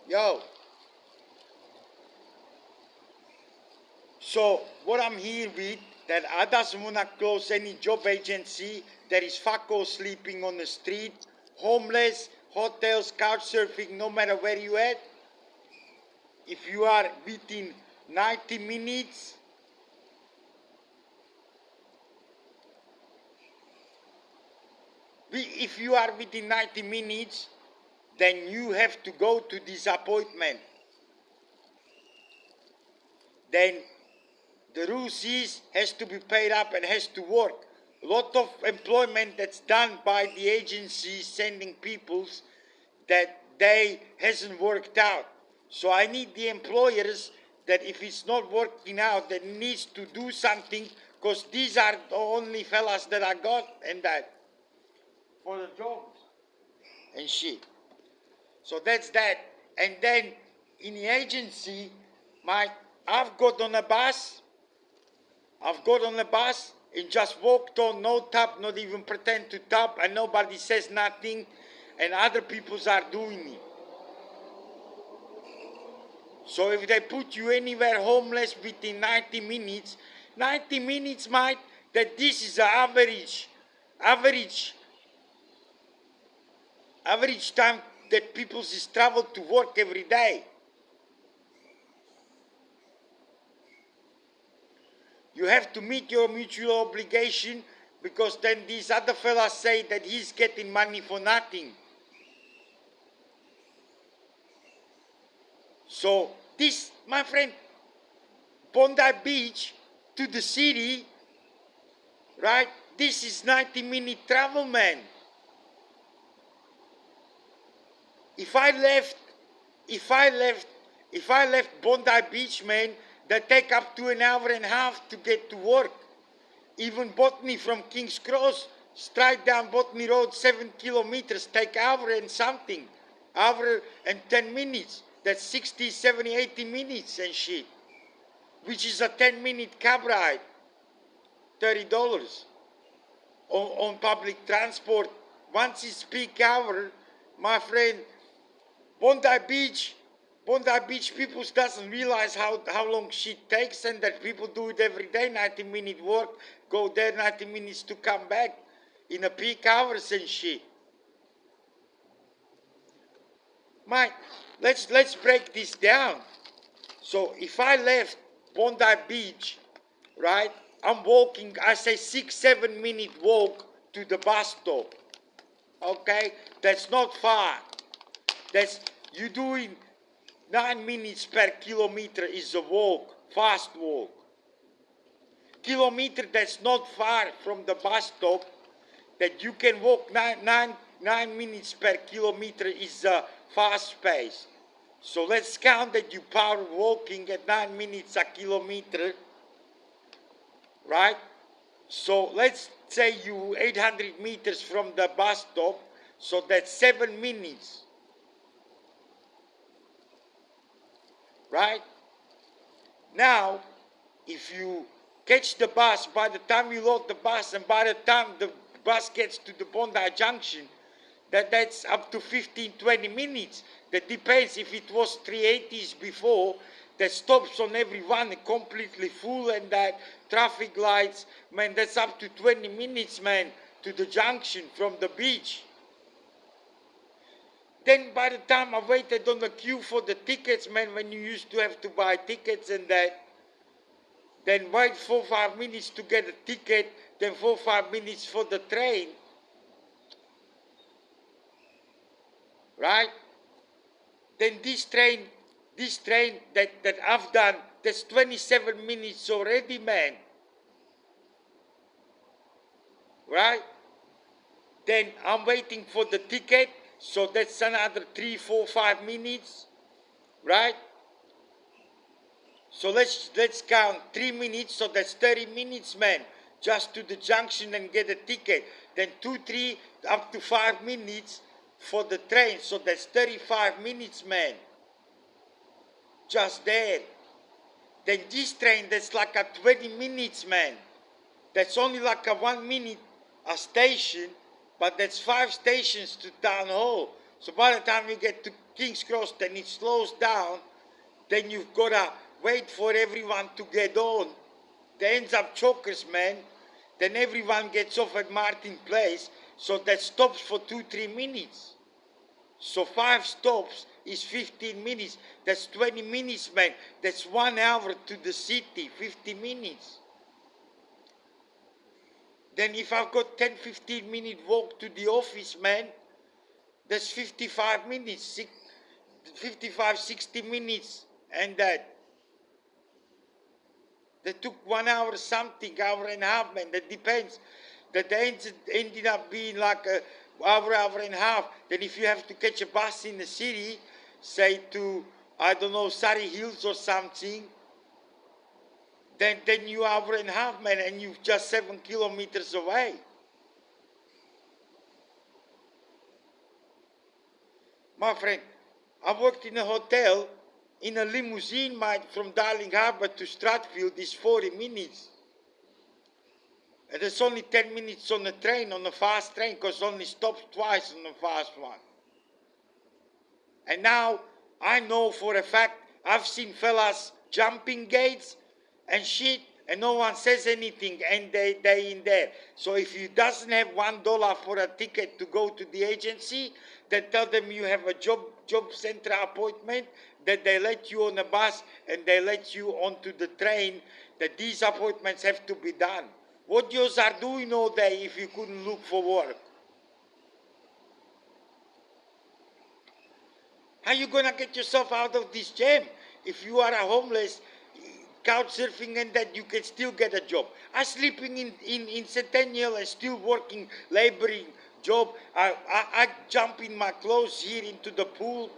Yo, so what I'm here with, that I doesn't want to close any job agency. There is fuckers sleeping on the street, homeless, hotels, couch surfing, no matter where you at. If you are within 90 minutes, if you are within 90 minutes, then you have to go to this appointment. Then the rules is has to be paid up and has to work. A lot of employment that's done by the agencies sending peoples that they hasn't worked out. So I need the employers that if it's not working out, that needs to do something, because these are the only fellas that I got and that for the jobs and shit. So that's that. And then in the agency, I've got on a bus and just walked on, no tap, not even pretend to tap, and nobody says nothing, and other peoples are doing it. So if they put you anywhere homeless within 90 minutes, mate, that this is the average time that people is travel to work every day. You have to meet your mutual obligation, because then these other fellas say that he's getting money for nothing. So this, my friend, Bondi Beach to the city, right? This is 90-minute travel, man. If I left Bondi Beach, man, that take up to an hour and a half to get to work. Even Botany from King's Cross, straight down Botany Road, 7 kilometers, take hour and something. Hour and 10 minutes. That's 60, 70, 80 minutes and shit. Which is a 10-minute cab ride. $30 on public transport. Once it's peak hour, my friend, Bondi Beach people doesn't realize how long shit takes, and that people do it every day, 90-minute work, go there 90 minutes to come back in a peak hours and shit. Mate, let's break this down. So if I left Bondi Beach, right, I'm walking, I say 6-7 minute walk to the bus stop. Okay, that's not far. That's you doing 9 minutes per kilometer is a walk, fast walk. Kilometer that's not far from the bus stop, that you can walk 9 minutes per kilometer is a fast pace. So let's count that you power walking at 9 minutes a kilometer, right? So let's say you 800 meters from the bus stop, so that's 7 minutes. Right? Now, if you catch the bus, by the time you load the bus and by the time the bus gets to the Bondi Junction, that's up to 15-20 minutes. That depends. If it was 380s before, that stops on every one completely full, and that traffic lights, man, that's up to 20 minutes, man, to the junction from the beach. Then by the time I waited on the queue for the tickets, man, when you used to have to buy tickets and that, then wait 4-5 minutes to get a ticket, then 4-5 minutes for the train. Right? Then this train that I've done, that's 27 minutes already, man. Right? Then I'm waiting for the ticket. So that's another 3, 4, 5 minutes, right? So let's count 3 minutes, so that's 30 minutes, man, just to the junction and get a ticket. Then 2, 3, up to 5 minutes for the train, so that's 35 minutes, man, just there. Then this train, that's like a 20 minutes, man. That's only like a 1 minute a station, but that's 5 stations to Town Hall. So by the time you get to King's Cross, then it slows down, then you've got to wait for everyone to get on. They ends up chokers, man. Then everyone gets off at Martin Place, so that stops for 2-3 minutes. So 5 stops is 15 minutes. That's 20 minutes, man. That's 1 hour to the city, 50 minutes. Then if I've got 10-15 minute walk to the office, man, that's 55 minutes, 55-60 minutes, and that took 1 hour something, hour and a half, man. That depends. That ended up being like a hour and a half. Then if you have to catch a bus in the city, say to, I don't know, Surrey Hills or something, then you hour and a half, man, and you're just 7 kilometers away. My friend, I worked in a hotel, in a limousine, mate, from Darling Harbour to Stratfield is 40 minutes. And there's only 10 minutes on the train, on the fast train, because only stops twice on the fast one. And now, I know for a fact, I've seen fellas jumping gates and shit, and no one says anything, and they in there. So if you doesn't have $1 for a ticket to go to the agency, then tell them you have a job center appointment, that they let you on a bus and they let you onto the train, that these appointments have to be done. What you are doing all day if you couldn't look for work? How you gonna get yourself out of this jam? If you are a homeless, couch surfing and that, you can still get a job. I'm sleeping in Centennial and still working, laboring job. I jump in my clothes here into the pool,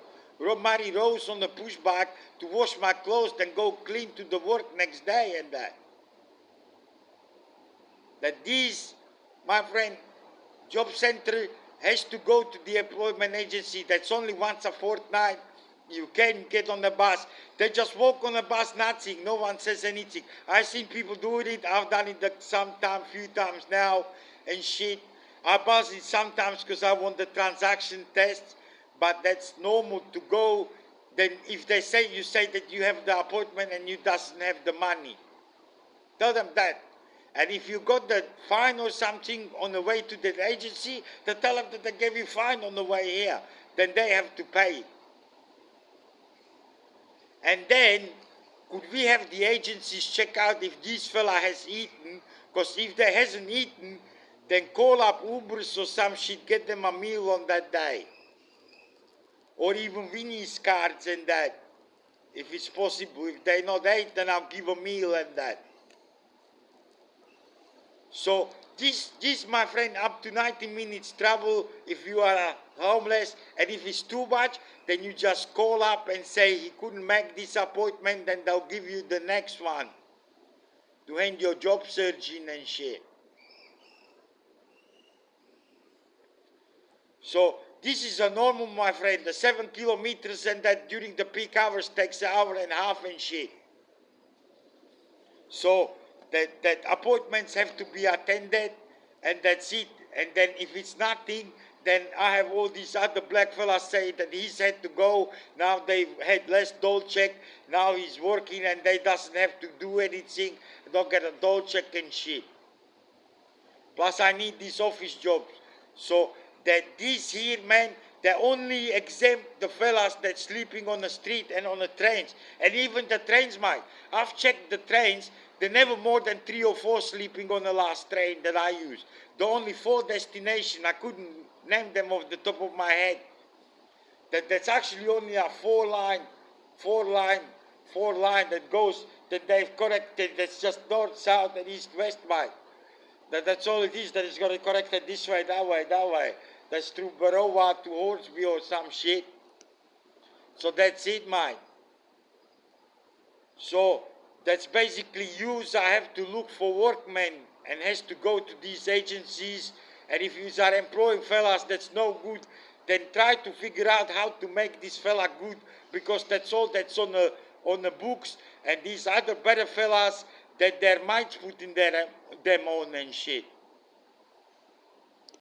Mary Rose on the pushback to wash my clothes, then go clean to the work next day and that. That this, my friend, job center has to go to the employment agency. That's only once a fortnight. You can get on the bus. They just walk on the bus, nothing. No one says anything. I've seen people doing it. I've done it sometime, few times now, and shit. I buzz it sometimes because I want the transaction test, but that's normal to go. Then if they say, you say that you have the appointment and you doesn't have the money, tell them that. And if you got the fine or something on the way to the agency, they tell them that they gave you fine on the way here. Then they have to pay it. And then, could we have the agencies check out if this fella has eaten? Because if they hasn't eaten, then call up Ubers or some shit, get them a meal on that day. Or even Winnie's cards and that, if it's possible. If they not ate, then I'll give a meal and that. So this, my friend, up to 90 minutes travel if you are homeless, and if it's too much, then you just call up and say he couldn't make this appointment, then they'll give you the next one to hand your job search in and shit. So this is a normal, my friend, the 7 kilometers, and that during the peak hours takes an hour and a half and shit. So that appointments have to be attended, and that's it. And then if it's nothing, then I have all these other black fellas say that he's had to go. Now they've had less dole check. Now he's working and they doesn't have to do anything. Don't get a dole check and shit. Plus I need these office jobs. So that this here, man, they only exempt the fellas that's sleeping on the street and on the trains. And even the trains, mate. I've checked the trains. There are never more than 3 or 4 sleeping on the last train that I use. The only 4 destinations, I couldn't name them off the top of my head. That's actually only a 4-line that goes, that they've corrected. That's just north, south, and east, west, mate. That's all it is. That is going to correct it this way, that way, that way. That's through Barowa to Hornsby or some shit. So that's it, mate. So that's basically use. I have to look for workmen and has to go to these agencies. And if you are employing fellas that's no good, then try to figure out how to make this fella good, because that's all that's on the books. And these other better fellas that their minds put in them on and shit.